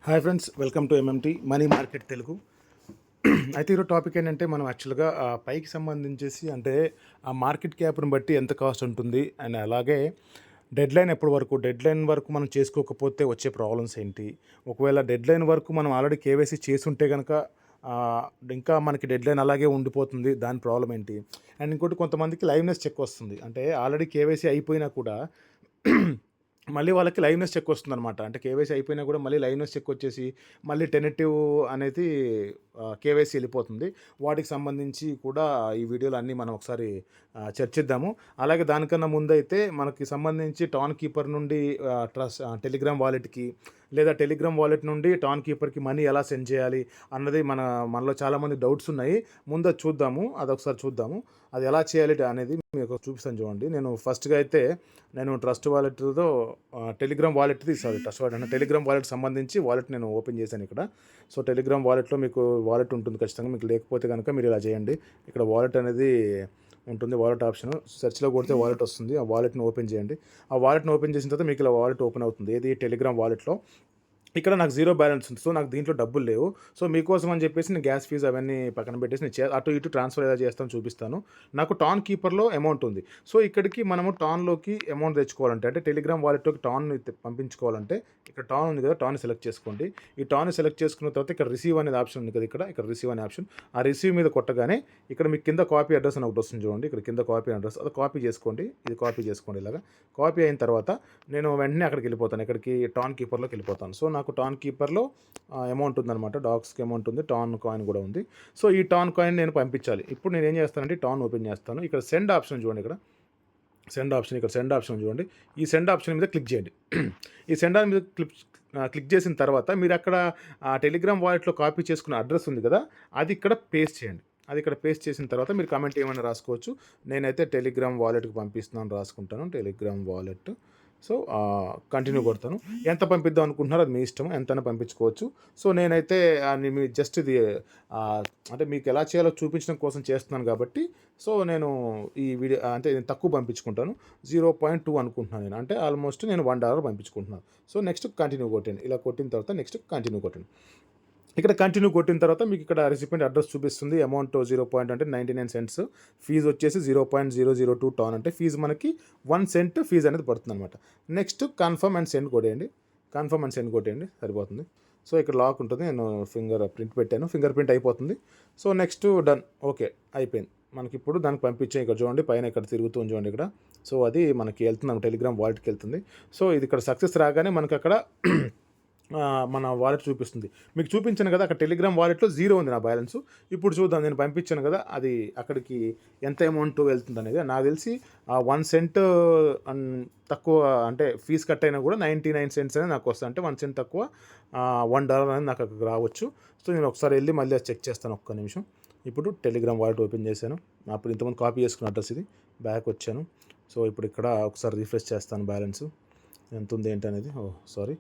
Hi friends, welcome to MMT money market Telugu. అయితే ఈరోజు topic ఏంటంటే మనం యాక్చువల్గా ఆ పైకి సంబంధించేసి అంటే ఆ మార్కెట్ క్యాప్ని బట్టి ఎంత కాస్ట్ ఉంటుంది అండ్ అలాగే డెడ్ లైన్ వరకు మనం చేసుకోకపోతే వచ్చే ప్రాబ్లమ్స్ ఏంటి, ఒకవేళ డెడ్ లైన్ వరకు మనం ఆల్రెడీ కేవైసీ చేసుంటే కనుక ఆ, ఇంకా మనకి డెడ్ లైన్ అలాగే ఉండిపోతుంది, దాని ప్రాబ్లం ఏంటి. అండ్ ఇంకోటి, కొంతమందికి లైవ్నెస్ చెక్ వస్తుంది, అంటే ఆల్రెడీ కేవైసీ అయిపోయినా కూడా మళ్ళీ వాళ్ళకి లైవ్‌నెస్ చెక్ వస్తుందనమాట. అంటే కేవైసీ అయిపోయినా కూడా మళ్ళీ లైవ్‌నెస్ చెక్ వచ్చేసి మళ్ళీ టెనెటివ్ అనేది కేవైసీ ఎళ్ళిపోతుంది. వాటికి సంబంధించి కూడా ఈ వీడియోలో అన్నీ మనం ఒకసారి చర్చిద్దాము. అలాగే దానికన్నా ముందైతే మనకి సంబంధించి టాన్ కీపర్ నుండి టెలిగ్రామ్ వాలెట్‌కి, లేదా టెలిగ్రామ్ వాలెట్ నుండి టాన్ కీపర్‌కి మనీ ఎలా సెండ్ చేయాలి అన్నది మనలో చాలామంది డౌట్స్ ఉన్నాయి. ముందు అది చూద్దాము. అదొకసారి చూద్దాము. అది ఎలా చేయాలి అనేది మీకు చూపిస్తాను చూడండి. నేను ఫస్ట్‌గా అయితే ట్రస్ట్ వాలెట్‌తో టెలిగ్రామ్ వాలెట్‌ది ట్రస్ట్ వాలెట్ అంటే టెలిగ్రామ్ వాలెట్‌కి సంబంధించి వాలెట్ నేను ఓపెన్ చేశాను ఇక్కడ. సో, టెలిగ్రామ్ వాలెట్‌లో మీకు వాలెట్ ఉంటుంది ఖచ్చితంగా. మీకు లేకపోతే గనుక మీరు ఇలా చేయండి. ఇక్కడ వాలెట్ అనేది ఉంటుంది. వాలెట్ ఆప్షన్ సెర్చ్‌లో కొడితే వాలెట్ వస్తుంది. ఆ వాలెట్‌ని ఓపెన్ చేయండి. ఆ వాలెట్‌ని ఓపెన్ చేసిన తర్వాత మీకు ఇలా వాలెట్ ఓపెన్ అవుతుంది. ఏది టెలిగ్రామ్ వాలెట్‌లో. ఇక్కడ నాకు జీరో బ్యాలెన్స్ ఉంది. సో, నాకు దీంట్లో డబ్బులు లేవు. సో, మీకోసం అని చెప్పేసి నేను గ్యాస్ ఫీజ్ అవన్నీ పక్కన పెట్టేసి నేను అటు ఇటు ట్రాన్స్‌ఫర్ ఎలా చేస్తానో చూపిస్తాను. నాకు టాన్ కీపర్‌లో అమౌంట్ ఉంది. సో, ఇక్కడికి మనము టాన్‌లోకి అమౌంట్ తెచ్చుకోవాలంటే, అంటే టెలిగ్రామ్ వాలెట్‌లోకి టాన్‌ని పంపించుకోవాలంటే ఇక్కడ టాన్ ఉంది కదా! టాన్‌ని సెలెక్ట్ చేసుకోండి. ఈ టాన్‌ని సెలెక్ట్ చేసుకున్న తర్వాత ఇక్కడ రిసీవ్ అనేది ఆప్షన్ ఉంది కదా! ఇక్కడ రిసీవ్ అనే ఆప్షన్. ఆ రిసీవ్ మీద కొట్టగానే ఇక్కడ మీకు కింద కాపీ అడ్రెస్ అని ఒకటి వస్తుంది చూడండి. ఇక్కడ కింద కాపీ అడ్రెస్ అది కాపీ చేసుకోండి. ఇది కాపీ చేసుకోండి ఇలాగా. కాపీ అయిన తర్వాత నేను వెంటనే అక్కడికి వెళ్ళిపోతాను. ఎక్కడికి? టాన్ కీపర్‌లోకి వెళ్ళిపోతాను. సో, నాకు టాన్ కీపర్‌లో అమౌంట్ ఉందనమాట. డాగ్స్‌కి అమౌంట్ ఉంది. టాన్ కాయిన్ కూడా ఉంది. సో, ఈ టాన్ కాయిన్ నేను పంపించాలి. ఇప్పుడు నేనేం చేస్తానంటే టాన్ ఓపెన్ చేస్తాను. ఇక్కడ సెండ్ ఆప్షన్ చూడండి ఇక్కడ. సెండ్ ఆప్షన్ చూడండి. ఈ సెండ్ ఆప్షన్ మీద క్లిక్ చేయండి. ఈ సెండ్ మీద క్లిక్ చేసిన తర్వాత మీరు అక్కడ టెలిగ్రామ్ వాలెట్‌లో కాపీ చేసుకున్న అడ్రెస్ ఉంది కదా! అది ఇక్కడ పేస్ట్ చేయండి. అది ఇక్కడ పేస్ట్ చేసిన తర్వాత మీరు కామెంట్ ఏమైనా రాసుకోవచ్చు. నేనైతే టెలిగ్రామ్ వాలెట్‌కి పంపిస్తున్నాను రాసుకుంటాను. Telegram wallet. సో, కంటిన్యూ కొడతాను. ఎంత పంపిద్దాం అనుకుంటున్నారో అది మీ ఇష్టం. ఎంతైనా పంపించుకోవచ్చు. సో, నేనైతే మీ జస్ట్ ఇది అంటే మీకు ఎలా చేయాలో చూపించడం కోసం చేస్తున్నాను కాబట్టి, సో, నేను ఈ వీడియో అంటే నేను తక్కువ పంపించుకుంటాను. 0.2 అనుకుంటున్నాను నేను. అంటే ఆల్మోస్ట్ నేను $1 పంపించుకుంటున్నాను. సో, నెక్స్ట్ కంటిన్యూ కొట్టండి. ఇలా కొట్టిన తర్వాత నెక్స్ట్ కంటిన్యూ కొట్టండి. ఇక్కడ కంటిన్యూ కొట్టిన తర్వాత మీకు ఇక్కడ రిసిపియంట్ అడ్రస్ చూపిస్తుంది. అమౌంట్ 0 పాయింట్ అంటే 99 సెంట్స్. ఫీజు వచ్చేసి 0.002 టాన్, అంటే ఫీజు మనకి 1 సెంట్ ఫీజు అనేది పడుతుందనమాట. నెక్స్ట్ కన్ఫర్మ్ అండ్ సెండ్ కొట్టేయండి. సరిపోతుంది. సో, ఇక్కడ లాక్ ఉంటుంది. నేను ఫింగర్ ప్రింట్ పెట్టాను. ఫింగర్ ప్రింట్ అయిపోతుంది. So, next done. ఓకే, అయిపోయింది. మనకిప్పుడు దానికి పంపించాం. ఇక్కడ చూడండి, పైన ఇక్కడ తిరుగుతుంది చూడండి ఇక్కడ. సో, అది మనకి వెళ్తుంది, టెలిగ్రామ్ వాలెట్‌కి వెళ్తుంది. సో, ఇది ఇక్కడ సక్సెస్ రాగానే మనకి అక్కడ మన వాలెట్ చూపిస్తుంది. మీకు చూపించాను కదా, అక్కడ టెలిగ్రామ్ వాలెట్‌లో 0 ఉంది నా బ్యాలెన్సు. ఇప్పుడు చూద్దాం, నేను పంపించాను కదా, అది అక్కడికి ఎంత అమౌంట్ వెళ్తుందనేది. నాకు తెలిసి 1 సెంట్ తక్కువ, అంటే ఫీజ్ కట్ అయినా కూడా 99 సెంట్స్ అనేది నాకు వస్తది. అంటే 1 సెంట్ తక్కువ $1 అనేది నాకు అక్కడికి రావచ్చు. సో, నేను ఒకసారి వెళ్ళి మళ్ళీ అది చెక్ చేస్తాను, ఒక్క నిమిషం. ఇప్పుడు టెలిగ్రామ్ వాలెట్ ఓపెన్ చేశాను. అప్పుడు ఇంతకుముందు కాపీ చేసుకున్న అడ్రస్ ఇది. బ్యాక్ వచ్చాను. సో, ఇప్పుడు ఇక్కడ ఒకసారి రిఫ్రెష్ చేస్తాను బ్యాలెన్స్ ఎంతుంది ఏంటనేది. సారీ,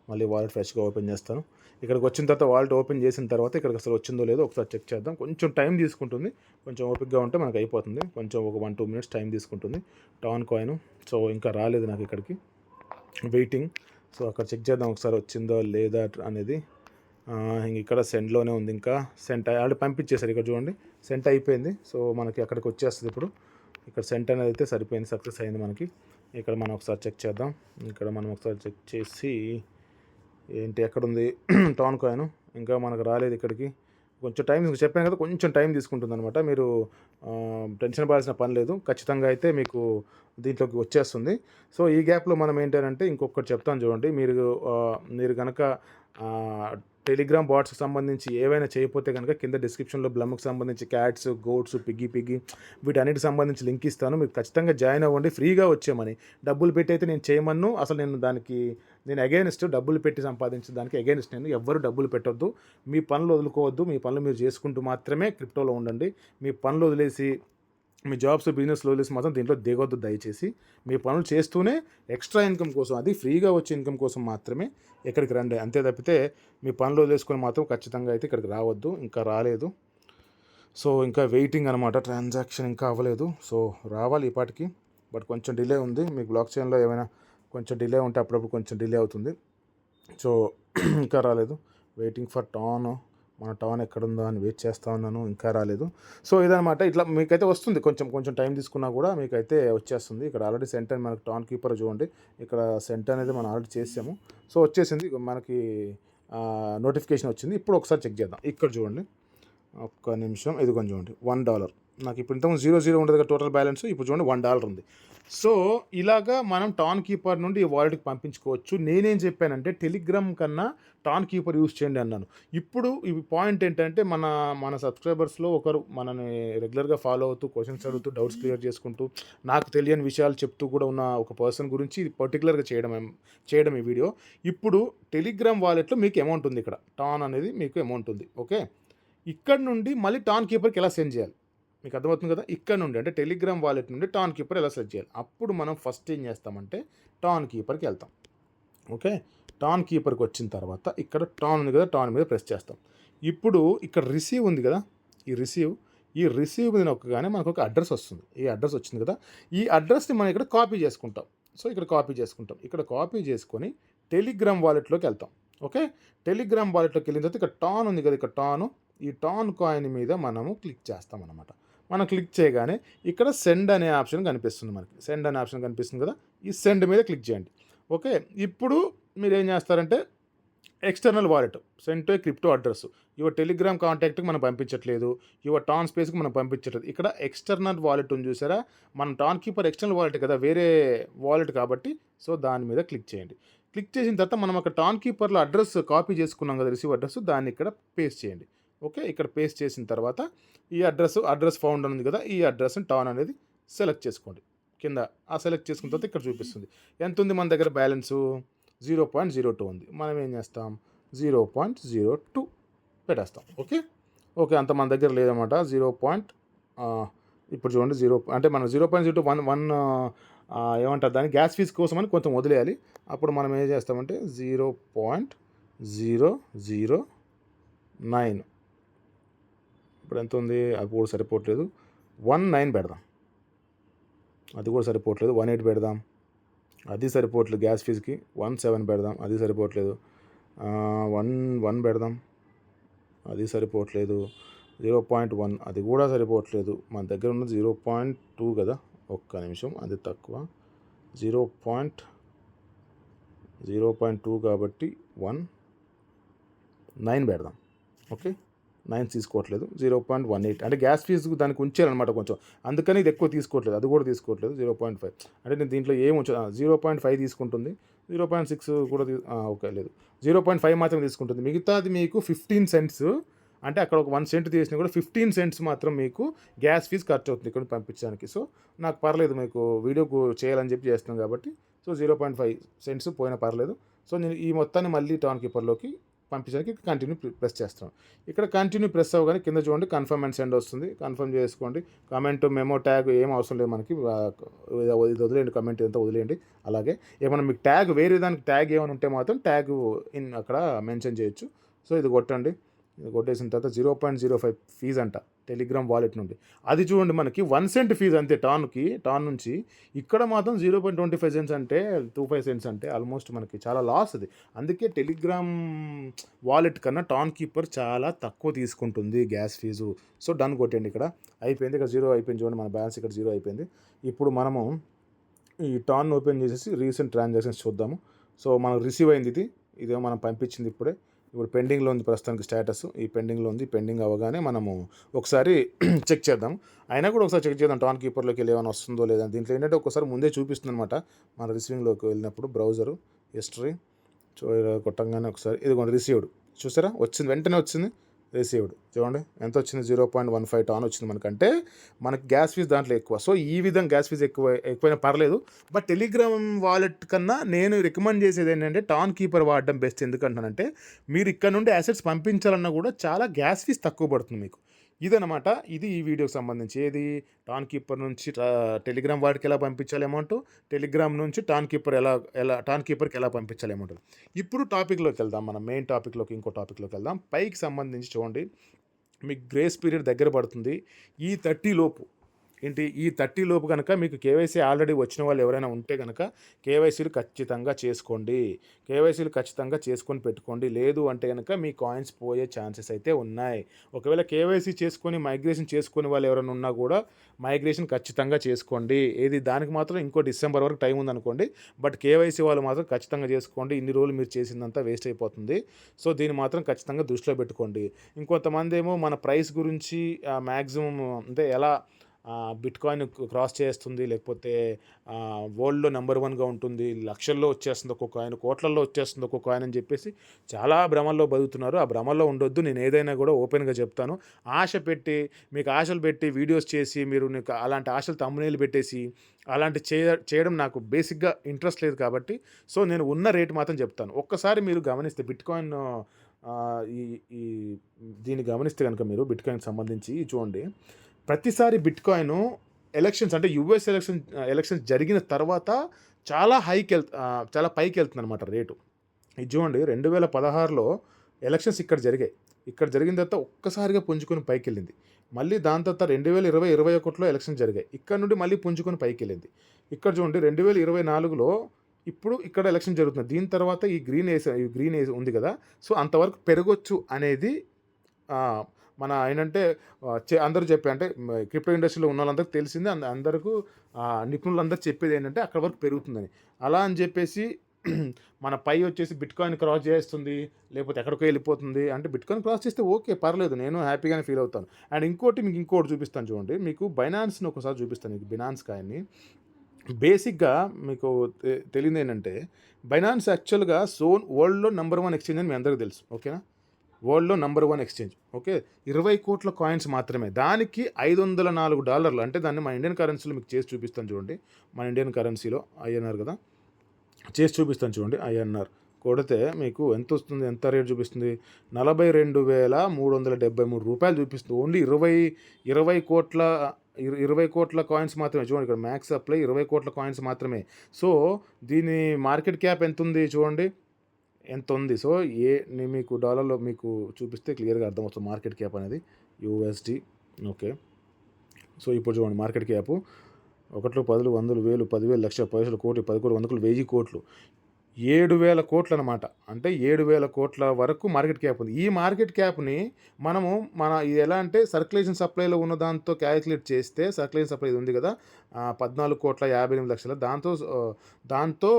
మళ్ళీ వాలెట్ ఫ్రెష్గా ఓపెన్ చేస్తాను. ఇక్కడికి వచ్చిన తర్వాత వాలెట్ ఓపెన్ చేసిన తర్వాత ఇక్కడికి అసలు వచ్చిందో లేదో ఒకసారి చెక్ చేద్దాం. కొంచెం టైం తీసుకుంటుంది. కొంచెం ఓపికగా ఉంటే మనకు అయిపోతుంది. కొంచెం ఒక 1-2 మినిట్స్ టైం తీసుకుంటుంది. Tan coin. సో, ఇంకా రాలేదు నాకు ఇక్కడికి, వెయిటింగ్. సో, అక్కడ చెక్ చేద్దాం ఒకసారి వచ్చిందో లేదా అనేది. ఇక్కడ సెండ్లోనే ఉంది. ఇంకా సెంట్ ఆల్రెడీ పంపించేశారు. ఇక్కడ చూడండి, సెంట్ అయిపోయింది. సో, మనకి అక్కడికి వచ్చేస్తుంది ఇప్పుడు. ఇక్కడ సెంట్ అనేది అయితే సరిపోయింది, సక్సెస్ అయింది మనకి. ఇక్కడ మనం ఒకసారి చెక్ చేద్దాం. ఇక్కడ మనం ఒకసారి చెక్ చేసి ఏంటి ఎక్కడుంది టాన్ కాయిన్, ఇంకా మనకు రాలేదు ఇక్కడికి. కొంచెం టైం చెప్పాను కదా, కొంచెం టైం తీసుకుంటుందనమాట. మీరు టెన్షన్ పడాల్సిన పని లేదు. ఖచ్చితంగా అయితే మీకు దీంట్లోకి వచ్చేస్తుంది. సో, ఈ గ్యాప్లో మనం ఏంటంటే ఇంకొకటి చెప్తాను చూడండి. మీరు కనుక టెలిగ్రామ్ బాట్స్కి సంబంధించి ఏవైనా చేయకపోతే కనుక కింద డిస్క్రిప్షన్లో బ్లమ్కి సంబంధించి క్యాట్స్, గోట్స్, పిగ్గి వీటన్నిటికి సంబంధించి లింక్ ఇస్తాను. మీరు ఖచ్చితంగా జాయిన్ అవ్వండి. ఫ్రీగా వచ్చేమని. డబ్బులు పెట్టి అయితే నేను చేయమన్ను. అసలు నేను అగైనెస్ట్, డబ్బులు పెట్టి సంపాదించడానికి అగైనెస్ట్. నేను ఎవ్వరు డబ్బులు పెట్టొద్దు. మీ పనులు వదులుకోవద్దు. మీ పనులు మీరు చేసుకుంటూ మాత్రమే క్రిప్టోలో ఉండండి. మీ పనులు వదిలేసి, మీ జాబ్స్, బిజినెస్లో వదిలేసి మాత్రం దీంట్లో దిగొద్దు దయచేసి. మీ పనులు చేస్తూనే ఎక్స్ట్రా ఇన్కమ్ కోసం, అది ఫ్రీగా వచ్చే ఇన్కమ్ కోసం మాత్రమే ఇక్కడికి రండి. అంతే తప్పితే మీ పనులు వదిలేసుకొని మాత్రం ఖచ్చితంగా అయితే ఇక్కడికి రావద్దు. ఇంకా రాలేదు. సో, ఇంకా వెయిటింగ్ అనమాట. ట్రాన్సాక్షన్ ఇంకా అవ్వలేదు. సో, రావాలి ఈ పాటికి. బట్ కొంచెం డిలే ఉంది. మీకు బ్లాక్ చైన్లో ఏమైనా కొంచెం డిలే ఉంటే అప్పుడప్పుడు కొంచెం డిలే అవుతుంది. సో ఇంకా రాలేదు. Waiting for tan. మన టాన్ ఎక్కడుందో అని వెయిట్ చేస్తూ ఉన్నాను, ఇంకా రాలేదు. సో ఇదనమాట. ఇట్లా మీకైతే వస్తుంది, కొంచెం కొంచెం టైం తీసుకున్నా కూడా మీకైతే వచ్చేస్తుంది. ఇక్కడ ఆల్రెడీ సెంట్ అని మనకు టాన్ కీపర్ చూడండి, ఇక్కడ సెంట్ అనేది మనం ఆల్రెడీ చేసాము. సో వచ్చేసింది మనకి నోటిఫికేషన్ వచ్చింది. ఇప్పుడు ఒకసారి చెక్ చేద్దాం. ఇక్కడ చూడండి, ఒక్క నిమిషం, ఇది కొంచెం చూడండి, $1. నాకు ఇప్పుడు ఇంతకు 0 ఉండదు కదా టోటల్ బ్యాలెన్స్, ఇప్పుడు చూడండి $1 ఉంది. సో ఇలాగా మనం టాన్ కీపర్ నుండి ఈ వాలెట్కి పంపించుకోవచ్చు. నేనేం చెప్పానంటే టెలిగ్రామ్ కన్నా టాన్ కీపర్ యూస్ చేయండి అన్నాను. ఇప్పుడు ఈ పాయింట్ ఏంటంటే మన సబ్స్క్రైబర్స్లో ఒకరు మనని రెగ్యులర్గా ఫాలో అవుతూ క్వశ్చన్స్ అడుగుతూ డౌట్స్ క్లియర్ చేసుకుంటూ నాకు తెలియని విషయాలు చెప్తూ కూడా ఉన్న ఒక పర్సన్ గురించి ఇది పర్టికులర్గా చేయడం ఈ వీడియో. ఇప్పుడు టెలిగ్రామ్ వాలెట్లో మీకు అమౌంట్ ఉంది, ఇక్కడ టాన్ అనేది మీకు అమౌంట్ ఉంది. ఓకే, ఇక్కడ నుండి మళ్ళీ టాన్ కీపర్కి ఎలా సెండ్ చేయాలి మీకు అర్థమవుతుంది కదా. ఇక్కడ నుండి అంటే టెలిగ్రామ్ వాలెట్ నుండి టాన్ కీపర్ ఎలా సెర్చ్ చేయాలి. అప్పుడు మనం ఫస్ట్ ఏం చేస్తామంటే టాన్ కీపర్కి వెళ్తాం. ఓకే, టాన్ కీపర్కి వచ్చిన తర్వాత ఇక్కడ టాన్ ఉంది కదా, టాన్ మీద ప్రెస్ చేస్తాం. ఇప్పుడు ఇక్కడ రిసీవ్ ఉంది కదా, ఈ రిసీవ్ మీద నొక్కగానే మనకు ఒక అడ్రస్ వస్తుంది. ఈ అడ్రస్ వచ్చింది కదా, ఈ అడ్రస్ని మనం ఇక్కడ కాపీ చేసుకుంటాం. సో ఇక్కడ కాపీ చేసుకొని టెలిగ్రామ్ వాలెట్లోకి వెళ్తాం. ఓకే, టెలిగ్రామ్ వాలెట్లోకి వెళ్ళిన తర్వాత ఇక్కడ టాన్ ఉంది కదా, ఇక్కడ టాను, ఈ టాన్ కాయిన్ మీద మనము క్లిక్ చేస్తాం అన్నమాట. మనం క్లిక్ చేయగానే ఇక్కడ సెండ్ అనే ఆప్షన్ కనిపిస్తుంది. మనకి సెండ్ అనే ఆప్షన్ కనిపిస్తుంది కదా, ఈ సెండ్ మీద క్లిక్ చేయండి. ఓకే, ఇప్పుడు మీరు ఏం చేస్తారంటే external wallet send to a crypto address, your Telegram కాంటాక్ట్కి మనం పంపించట్లేదు, యువర్ టాన్ స్పేస్కి మనం పంపించట్లేదు. ఇక్కడ ఎక్స్టర్నల్ వాలెట్ ఉంది చూసారా, మన టాన్ కీపర్ ఎక్స్టర్నల్ వాలెట్ కదా, వేరే వాలెట్ కాబట్టి. సో దాని మీద క్లిక్ చేయండి. క్లిక్ చేసిన తర్వాత మనం అక్కడ టాన్ కీపర్లో అడ్రస్ కాపీ చేసుకున్నాం కదా, రిసీవ్ అడ్రస్, దాన్ని ఇక్కడ పేస్ట్ చేయండి. ఓకే, ఇక్కడ పేస్ట్ చేసిన తర్వాత ఈ అడ్రస్ ఫౌండ్ ఉంది కదా, ఈ అడ్రస్ని టాన్ అనేది సెలెక్ట్ చేసుకోండి. కింద సెలెక్ట్ చేసుకున్న తర్వాత ఇక్కడ చూపిస్తుంది ఎంత ఉంది మన దగ్గర బ్యాలెన్సు, 0.02 ఉంది. మనం ఏం చేస్తాం, 0.02 పెట్టేస్తాం. ఓకే, అంత మన దగ్గర లేదన్నమాట. ఇప్పుడు చూడండి అంటే మనం 0.02 ఏమంటారు దాన్ని, గ్యాస్ ఫీజ్ కోసం అని కొంచెం వదిలేయాలి. అప్పుడు మనం ఏం చేస్తామంటే 0.009, ఇప్పుడు ఎంత ఉంది, అది కూడా సరిపోవట్లేదు, 19 పెడదాం. అది కూడా సరిపోవట్లేదు, 18 పెడదాం. అది సరిపోవట్లేదు గ్యాస్ ఫీజ్కి. 17 పెడదాం, అది సరిపోవట్లేదు. 1 పెడదాం, అది సరిపోవట్లేదు. 0.1 అది కూడా సరిపోవట్లేదు. మన దగ్గర ఉన్న 0.2 కదా, ఒక్క నిమిషం, అది తక్కువ. 0.2 కాబట్టి 19 పెడదాం. ఓకే, 9 తీసుకోవట్లేదు, 0.18 అంటే గ్యాస్ ఫీజు దానికి ఉంచారనమాట కొంచెం, అందుకని ఇది ఎక్కువ తీసుకోవట్లేదు. అది కూడా తీసుకోవట్లేదు, 0.5 అంటే నేను దీంట్లో ఏం 0.5 తీసుకుంటుంది, 0.6 కూడా ఓకే లేదు, 0.5 మాత్రం తీసుకుంటుంది. మిగతాది మీకు 15 సెంట్స్, అంటే అక్కడ ఒక 1 సెంట్ తీసినా కూడా 15 సెంట్స్ మాత్రం మీకు గ్యాస్ ఫీజు ఖర్చు అవుతుంది ఇక్కడ పంపించడానికి. సో నాకు పర్లేదు, మీకు వీడియోకు చేయాలని చెప్పి చేస్తున్నాం కాబట్టి, సో 0.5 సెంట్స్ పోయినా పర్లేదు. సో నేను ఈ మొత్తాన్ని మళ్ళీ టాన్ కీపర్లోకి పంపించడానికి కంటిన్యూ ప్రెస్ చేస్తాం. ఇక్కడ కంటిన్యూ ప్రెస్ అవ్వగానే కింద చూడండి కన్ఫర్మ్ అండ్ సెండ్ వస్తుంది. కన్ఫర్మ్ చేసుకోండి. కామెంట్, మెమో, ట్యాగ్ ఏం అవసరం లేదు మనకి, ఇది వదిలేయండి, కమెంట్ ఇదంతా వదిలేయండి. అలాగే ఏమైనా మీకు ట్యాగ్, వేరే దానికి ట్యాగ్ ఏమైనా ఉంటే మాత్రం ట్యాగ్ అక్కడ మెన్షన్ చేయొచ్చు. సో ఇది కొట్టండి. ఇది కొట్టేసిన తర్వాత 0.05 ఫీజు అంట టెలిగ్రామ్ వాలెట్ నుండి. అది చూడండి మనకి 1 సెంట్ ఫీజు అంతే టాన్ నుంచి. ఇక్కడ మాత్రం 0.25 సెంట్స్ అంటే 25 సెంట్స్ అంటే ఆల్మోస్ట్ మనకి చాలా లాస్ అది. అందుకే టెలిగ్రామ్ వాలెట్ కన్నా టాన్ కీపర్ చాలా తక్కువ తీసుకుంటుంది గ్యాస్ ఫీజు. సో డన్ కొట్టండి. ఇక్కడ అయిపోయింది, ఇక్కడ 0 అయిపోయింది చూడండి, మన బ్యాలెన్స్ ఇక్కడ 0 అయిపోయింది. ఇప్పుడు మనము ఈ టాన్ ఓపెన్ చేసేసి రీసెంట్ ట్రాన్సాక్షన్స్ చూద్దాము. సో మనకు రిసీవ్ అయింది, ఇదే మనం పంపించింది ఇప్పుడే. ఇప్పుడు పెండింగ్లో ఉంది ప్రస్తుతానికి స్టేటస్, ఈ పెండింగ్లో ఉంది. పెండింగ్ అవ్వగానే మనము ఒకసారి చెక్ చేద్దాం. అయినా కూడా ఒకసారి చెక్ చేద్దాం టాన్ కీపర్లోకి వెళ్ళి ఏమైనా వస్తుందో లేదా. దీంట్లో ఏంటంటే ఒకసారి ముందే చూపిస్తుంది అనమాట మన రిసీవింగ్లోకి వెళ్ళినప్పుడు బ్రౌజరు హిస్టరీ. సో ఇలా కొట్టంగానే ఒకసారి ఇదిగోండి రిసీవ్డ్, చూసారా వచ్చింది, వెంటనే వచ్చింది రిసీవ్డ్. చూడండి ఎంత వచ్చింది, 0.15 టాన్ వచ్చింది మనకంటే. మనకి గ్యాస్ ఫీజ్ దాంట్లో ఎక్కువ. సో ఈ విధంగా గ్యాస్ ఫీజ్ ఎక్కువైనా పర్లేదు, బట్ టెలిగ్రామ్ వాలెట్ కన్నా నేను రికమెండ్ చేసేది ఏంటంటే టాన్ కీపర్ వాడడం బెస్ట్. ఎందుకంటానంటే మీరు ఇక్కడ నుండి అసెట్స్ పంపించాలన్నా కూడా చాలా గ్యాస్ ఫీజ్ తక్కువ పడుతుంది మీకు. ఇదనమాట, ఇది ఈ వీడియోకి సంబంధించి. ఏది టాన్ కీపర్ నుంచి టెలిగ్రామ్ వాడికి ఎలా పంపించాలి అమౌంట్, టెలిగ్రామ్ నుంచి టాన్ కీపర్కి ఎలా పంపించాలి అమౌంట్. ఇప్పుడు టాపిక్లోకి వెళ్దాం, మనం మెయిన్ టాపిక్లోకి, ఇంకో టాపిక్లోకి వెళ్దాం. పైకి సంబంధించి చూడండి, మీకు గ్రేస్ పీరియడ్ దగ్గర పడుతుంది. ఈ 30 లోపు ఏంటి ఈ 30 లోపు కనుక మీకు కేవైసీ ఆల్రెడీ వచ్చిన వాళ్ళు ఎవరైనా ఉంటే కనుక కేవైసీలు ఖచ్చితంగా చేసుకోండి. కేవైసీలు ఖచ్చితంగా చేసుకొని పెట్టుకోండి. లేదు అంటే గనక మీ కాయిన్స్ పోయే ఛాన్సెస్ అయితే ఉన్నాయి. ఒకవేళ కేవైసీ చేసుకొని మైగ్రేషన్ చేసుకునే వాళ్ళు ఎవరైనా ఉన్నా కూడా మైగ్రేషన్ ఖచ్చితంగా చేసుకోండి. దానికి మాత్రం ఇంకో డిసెంబర్ వరకు టైం ఉందనుకోండి. బట్ కేవైసీ వాళ్ళు మాత్రం ఖచ్చితంగా చేసుకోండి. ఇన్ని రోజులు మీరు చేసిందంతా వేస్ట్ అయిపోతుంది. సో దీన్ని మాత్రం ఖచ్చితంగా దృష్టిలో పెట్టుకోండి. ఇంకొంతమంది ఏమో మన ప్రైస్ గురించి మ్యాక్సిమం అంటే ఎలా బిట్‌కాయిన్ క్రాస్ చేస్తుంది, లేకపోతే వరల్డ్‌లో నంబర్ 1గా ఉంటుంది, లక్షల్లో వచ్చేస్తుంది ఒక్కో కాయిన్, కోట్లల్లో వచ్చేస్తుంది ఒక్కో కాయిన్ అని చెప్పేసి చాలా భ్రమల్లో బతుకుతున్నారు. ఆ భ్రమల్లో ఉండొద్దు. నేను ఏదైనా కూడా ఓపెన్‌గా చెప్తాను. మీకు ఆశలు పెట్టి వీడియోస్ చేసి మీరు అలాంటి ఆశలు థంబ్‌నెయిల్ పెట్టేసి అలాంటి చేయడం నాకు బేసిక్‌గా ఇంట్రెస్ట్ లేదు కాబట్టి సో నేను ఉన్న రేట్ మాత్రం చెప్తాను. ఒక్కసారి మీరు గమనిస్తే బిట్‌కాయిన్ ఈ ఈ దీన్ని గమనిస్తే గనుక మీరు బిట్‌కాయిన్‌కి సంబంధించి చూడండి. ప్రతిసారి బిట్‌కాయిన్ ఎలక్షన్స్ అంటే యూఎస్ ఎలక్షన్స్ జరిగిన తర్వాత చాలా చాలా పైకెళ్తుందనమాట రేటు. ఇది చూడండి 2016లో ఎలక్షన్స్ ఇక్కడ జరిగాయి. ఇక్కడ జరిగిన తర్వాత ఒక్కసారిగా పుంజుకొని పైకెళ్ళింది. మళ్ళీ దాని తర్వాత 2020, 21లో ఎలక్షన్స్ జరిగాయి. ఇక్కడ నుండి మళ్ళీ పుంజుకొని పైకెళ్ళింది. ఇక్కడ చూడండి 2024లో ఇప్పుడు ఇక్కడ ఎలక్షన్ జరుగుతుంది. దీని తర్వాత ఈ గ్రీన్ ఏస్ ఉంది కదా! సో అంతవరకు పెరగొచ్చు అనేది మన ఏంటంటే అందరూ అంటే క్రిప్టో ఇండస్ట్రీలో ఉన్న వాళ్ళందరికీ తెలిసింది. అందరికీ నిపుణులందరూ చెప్పేది ఏంటంటే అక్కడి వరకు పెరుగుతుందని. అలా అని చెప్పేసి మన పై వచ్చేసి బిట్‌కాయిన్ క్రాస్ చేస్తుంది, లేకపోతే ఎక్కడికో వెళ్ళిపోతుంది అంటే బిట్‌కాయిన్ క్రాస్ చేస్తే ఓకే, పర్లేదు, నేను హ్యాపీగానే ఫీల్ అవుతాను. అండ్ మీకు ఇంకోటి చూపిస్తాను చూడండి. మీకు బైనాన్స్‌ని ఒకసారి చూపిస్తాను. మీకు బినాన్స్ కాయిన్‌ని బేసిక్‌గా మీకు తెలియదు ఏంటంటే బైనాన్స్ యాక్చువల్‌గా వరల్డ్‌లో నంబర్ 1 ఎక్స్చేంజ్ అని మీ అందరికీ తెలుసు. ఓకేనా? వరల్డ్‌లో నంబర్ 1 ఎక్స్చేంజ్. ఓకే. 20 కోట్ల కాయిన్స్ మాత్రమే. దానికి $504 అంటే దాన్ని మన ఇండియన్ కరెన్సీలో మీకు చేసి చూపిస్తాను చూడండి. మన ఇండియన్ కరెన్సీలో ఐఎన్ఆర్ కదా! చేసి చూపిస్తాను చూడండి. ఐఎన్ఆర్ కొడితే మీకు ఎంత వస్తుంది? ఎంత రేట్ చూపిస్తుంది? $42,373 చూపిస్తుంది. ఓన్లీ 20 కోట్ల 20 కోట్ల కాయిన్స్ మాత్రమే. చూడండి ఇక్కడ మ్యాక్స్ సప్లై 20 కోట్ల కాయిన్స్ మాత్రమే. సో దీని మార్కెట్ క్యాప్ ఎంత ఉంది చూడండి. ఎంత ఉంది? సో నేను మీకు డాలర్లో మీకు చూపిస్తే క్లియర్‌గా అర్థమవుతుంది మార్కెట్ క్యాప్ అనేది. యూఎస్‌డి. ఓకే. సో ఇప్పుడు చూడండి మార్కెట్ క్యాపు 1, 10, 100, 1000, 10,000, లక్ష, 10,000, కోటి, 10 కోట్లు, 100 కోట్లు, 1000 కోట్లు, 7,000 కోట్లు అనమాట. అంటే 7,000 కోట్ల వరకు మార్కెట్ క్యాప్ ఉంది. ఈ మార్కెట్ క్యాప్‌ని ఇది ఎలా అంటే సర్క్యులేషన్ సప్లైలో ఉన్న దాంతో క్యాలిక్యులేట్ చేస్తే సర్క్యులేషన్ సప్లై ఇది ఉంది కదా! 14,58,00,000 దాంతో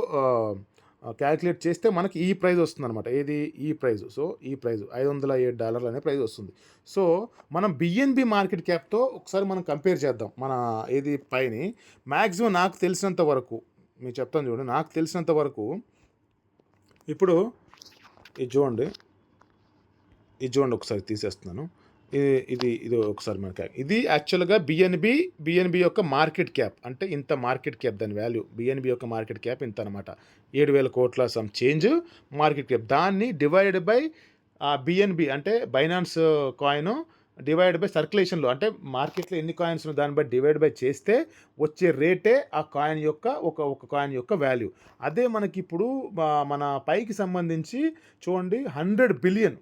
క్యాలిక్యులేట్ చేస్తే మనకి ఈ ప్రైజ్ వస్తుందనమాట. ఈ ప్రైజ్. సో ఈ ప్రైజ్ $507 అనే ప్రైజ్ వస్తుంది. సో మనం బిఎన్బి మార్కెట్ క్యాప్‌తో ఒకసారి మనం కంపేర్ చేద్దాం. పైని మ్యాక్సిమం నాకు తెలిసినంత వరకు మీకు చెప్తాను చూడండి. నాకు తెలిసినంత వరకు ఇప్పుడు ఇది చూడండి ఒకసారి తీసేస్తున్నాను. ఇది ఒకసారి మనకి ఇది యాక్చువల్‌గా బిఎన్బి యొక్క మార్కెట్ క్యాప్. అంటే ఇంత మార్కెట్ క్యాప్ దాని వాల్యూ. బిఎన్బి యొక్క మార్కెట్ క్యాప్ ఇంత అనమాట. 7,000 కోట్ల సమ్ చేంజ్ మార్కెట్ క్యాప్. దాన్ని డివైడెడ్ బై బిఎన్బి అంటే బైనాన్స్ కాయిన్ డివైడ్ బై సర్క్యులేషన్లో అంటే మార్కెట్లో ఎన్ని కాయిన్స్ ఉన్నాయి దాన్ని బట్టి డివైడ్ బై చేస్తే వచ్చే రేటే ఆ కాయిన్ యొక్క ఒక కాయిన్ యొక్క వాల్యూ. అదే మనకి ఇప్పుడు మన పైకి సంబంధించి చూడండి 100 billion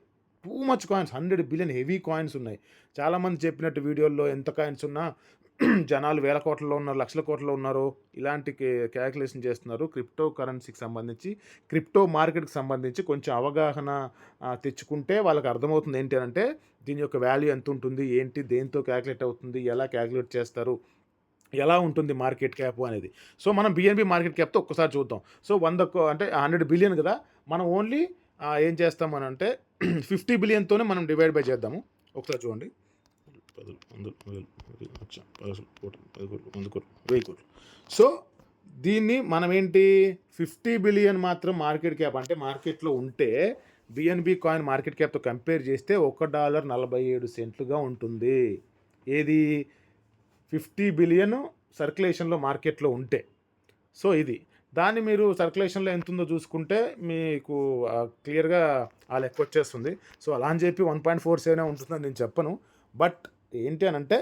too much coins, 100 billion heavy coins ఉన్నాయి. చాలామంది చెప్పినట్టు వీడియోల్లో ఎంత కాయిన్స్ ఉన్నా జనాలు వేల కోట్లలో ఉన్నారు, లక్షల కోట్లలో ఉన్నారు, ఇలాంటి క్యాలిక్యులేషన్ చేస్తున్నారు. క్రిప్టో కరెన్సీకి సంబంధించి, క్రిప్టో మార్కెట్కి సంబంధించి కొంచెం అవగాహన తెచ్చుకుంటే వాళ్ళకి అర్థమవుతుంది ఏంటి అంటే దీని యొక్క వాల్యూ ఎంత ఉంటుంది, ఏంటి, దేంతో క్యాలిక్యులేట్ అవుతుంది, ఎలా క్యాలిక్యులేట్ చేస్తారు, ఎలా ఉంటుంది మార్కెట్ క్యాప్ అనేది. సో మనం బిఎన్బి మార్కెట్ క్యాప్తో ఒక్కసారి చూద్దాం. సో 100 అంటే 100 బిలియన్ కదా, మనం ఓన్లీ ఏం చేస్తామని అంటే 50 బిలియన్తోనే మనం డివైడ్ బై చేద్దాము. ఒకసారి చూడండి. 10, 100, 1000, 1,00,000, 10,000, కోటి, 10 కోట్లు, 100 కోట్లు, 1000 కోట్లు. సో దీన్ని మనం 50 బిలియన్ మాత్రం మార్కెట్ క్యాప్ అంటే మార్కెట్లో ఉంటే బిఎన్బి కాయిన్ మార్కెట్ క్యాప్తో కంపేర్ చేస్తే $1.47 ఉంటుంది. 50 బిలియన్ సర్క్యులేషన్లో మార్కెట్లో ఉంటే. సో దాన్ని మీరు సర్క్యులేషన్లో ఎంత ఉందో చూసుకుంటే మీకు క్లియర్గా ఆ లెక్క వచ్చేస్తుంది. సో అలా అని చెప్పి 1.47 ఉంటుందని నేను చెప్పను. బట్ ఏంటి అని అంటే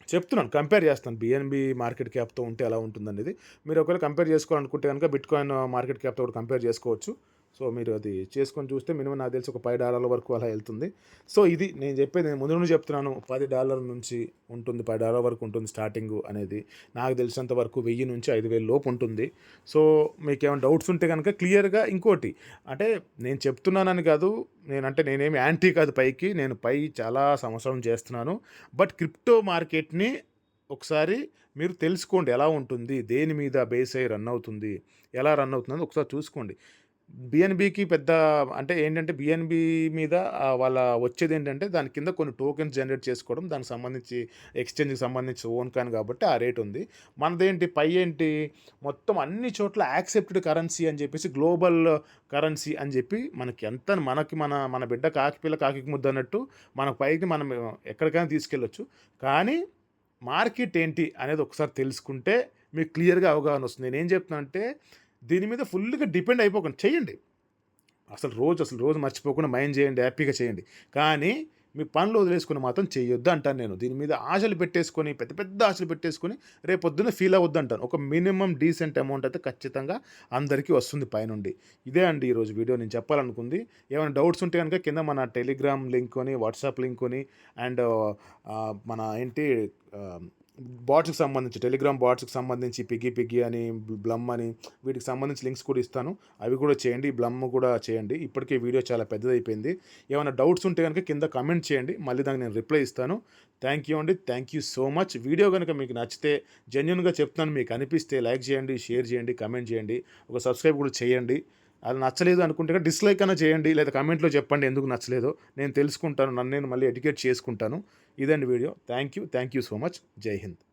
చెప్తున్నాను, కంపేర్ చేస్తాను. బిఎన్బి మార్కెట్ క్యాప్తో ఉంటే ఎలా ఉంటుందనేది మీరు ఒకవేళ కంపేర్ చేసుకోవాలనుకుంటే కనుక బిట్కాయిన్ మార్కెట్ క్యాప్తో కూడా కంపేర్ చేసుకోవచ్చు. సో మీరు అది చేసుకొని చూస్తే మినిమం నాకు తెలిసి ఒక $5 వరకు అలా వెళ్తుంది. సో ఇది నేను చెప్పేది, నేను ముందు నుండి చెప్తున్నాను, $10 నుంచి ఉంటుంది, $10 వరకు ఉంటుంది స్టార్టింగు అనేది. నాకు తెలిసినంత వరకు 1000 నుంచి 5000 లోపు ఉంటుంది. సో మీకేమైనా డౌట్స్ ఉంటే కనుక క్లియర్గా ఇంకోటి అంటే నేను చెప్తున్నానని కాదు, నేనేమి యాంటీ కాదు పైకి, నేను పై చాలా సంవత్సరం చేస్తున్నాను. బట్ క్రిప్టో మార్కెట్ని ఒకసారి మీరు తెలుసుకోండి ఎలా ఉంటుంది, దేని మీద బేస్ అయ్యి రన్ అవుతుంది, ఎలా రన్ అవుతుందని ఒకసారి చూసుకోండి. బిఎన్బికి పెద్ద అంటే ఏంటంటే బిఎన్బి మీద వాళ్ళ వచ్చేది ఏంటంటే దాని కింద కొన్ని టోకెన్స్ జనరేట్ చేసుకోవడం, దానికి సంబంధించి ఎక్స్చేంజ్కి సంబంధించి ఓన్ కాయిన్ కాబట్టి ఆ రేట్ ఉంది. మనదేంటి పై ఏంటి మొత్తం అన్ని చోట్ల యాక్సెప్టెడ్ కరెన్సీ అని చెప్పేసి, గ్లోబల్ కరెన్సీ అని చెప్పి మనకి ఎంత మన బిడ్డ కాకిపిల్ల కాకి ముద్ద అన్నట్టు మన పైకి మనం ఎక్కడికైనా తీసుకెళ్ళొచ్చు. కానీ మార్కెట్ ఏంటి అనేది ఒకసారి తెలుసుకుంటే మీకు క్లియర్గా అవగాహన వస్తుంది. నేనేం చెప్తున్నానంటే దీని మీద ఫుల్గా డిపెండ్ అయిపోకండి, చేయండి. అసలు రోజు మర్చిపోకుండా మైండ్ చేయండి, హ్యాపీగా చేయండి. కానీ మీ పనులు వదిలేసుకొని మాత్రం చేయొద్దు అంటాను నేను. దీని మీద ఆశలు పెట్టేసుకొని, పెద్ద పెద్ద ఆశలు పెట్టేసుకొని రేపొద్దున ఫీల్ అవ్వద్దు అంటాను. ఒక మినిమం డీసెంట్ అమౌంట్ అయితే ఖచ్చితంగా అందరికీ వస్తుంది పైనుండి. ఇదే అండి ఈరోజు వీడియో నేను చెప్పాలనుకుంది. ఏమైనా డౌట్స్ ఉంటే కనుక కింద మన టెలిగ్రామ్ లింక్ అని, వాట్సాప్ లింక్ అని, అండ్ మన ఏంటి బాట్స్కి సంబంధించి, టెలిగ్రామ్ బాట్స్కి సంబంధించి పిగ్గి అని, బ్లమ్ అని, వీటికి సంబంధించి లింక్స్ కూడా ఇస్తాను. అవి కూడా చేయండి, బ్లమ్ కూడా చేయండి. ఇప్పటికే వీడియో చాలా పెద్దదైపోయింది. ఏమైనా డౌట్స్ ఉంటే కనుక కింద కామెంట్ చేయండి, మళ్ళీ దానికి నేను రిప్లై ఇస్తాను. థ్యాంక్ యూ అండి, thank you so much. Video కనుక మీకు నచ్చితే, జెన్యూన్గా చెప్తున్నాను, మీకు అనిపిస్తే లైక్ చేయండి, షేర్ చేయండి, కమెంట్ చేయండి, ఒక సబ్స్క్రైబ్ కూడా చేయండి. అది నచ్చలేదు అనుకుంటే డిస్లైక్ అయినా చేయండి, లేదా కమెంట్లో చెప్పండి ఎందుకు నచ్చలేదో, నేను తెలుసుకుంటాను, నన్ను నేను మళ్ళీ ఎడ్యుకేట్ చేసుకుంటాను. ఇదండి video. Thank you so much. జై హింద్.